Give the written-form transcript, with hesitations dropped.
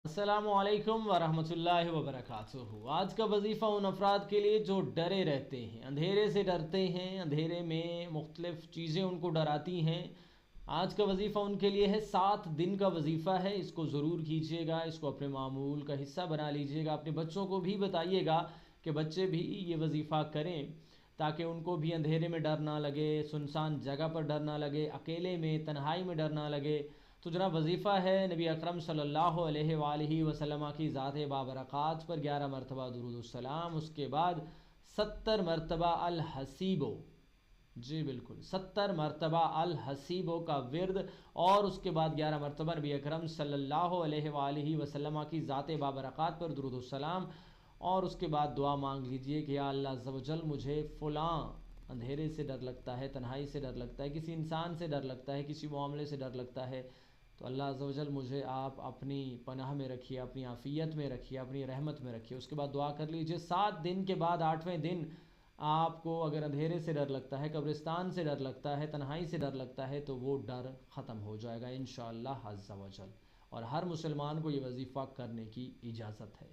السلام علیکم ورحمۃ اللہ وبرکاتہ۔ آج کا وظیفہ ان افراد کے لیے جو ڈرے رہتے ہیں، اندھیرے سے ڈرتے ہیں، اندھیرے میں مختلف چیزیں ان کو ڈراتی ہیں۔ آج کا وظیفہ ان کے لیے ہے، 7 دن کا وظیفہ ہے، اس کو ضرور کیجیے گا، اس کو اپنے معمول کا حصہ بنا لیجیے گا، اپنے بچوں کو بھی بتائیے گا کہ بچے بھی یہ وظیفہ کریں تاکہ ان کو بھی اندھیرے میں ڈر نہ لگے، سنسان جگہ پر ڈر نہ لگے، اکیلے میں تنہائی میں ڈر نہ لگے۔ تو جناب وظیفہ ہے نبی اکرم صلی اللہ علیہ وآلہ وسلم کی ذات بابرکات پر 11 مرتبہ درود السلام، اس کے بعد 70 مرتبہ الحسیبو، جی بالکل 70 مرتبہ الحسیبو کا ورد، اور اس کے بعد 11 مرتبہ نبی اکرم صلی اللہ علیہ وآلہ وسلم کی ذات بابرکات پر درود السلام، اور اس کے بعد دعا مانگ لیجئے کہ یا اللہ عز و جل مجھے فلاں اندھیرے سے ڈر لگتا ہے، تنہائی سے ڈر لگتا ہے، کسی انسان سے ڈر لگتا ہے، کسی معاملے سے ڈر لگتا ہے، تو اللہ عز و جل مجھے آپ اپنی پناہ میں رکھیے، اپنی عافیت میں رکھیے، اپنی رحمت میں رکھیے۔ اس کے بعد دعا کر لیجئے 7 دن کے بعد 8ویں دن آپ کو اگر اندھیرے سے ڈر لگتا ہے، قبرستان سے ڈر لگتا ہے، تنہائی سے ڈر لگتا ہے، تو وہ ڈر ختم ہو جائے گا انشاءاللہ عز و جل، اور ہر مسلمان کو یہ وظیفہ کرنے کی اجازت ہے۔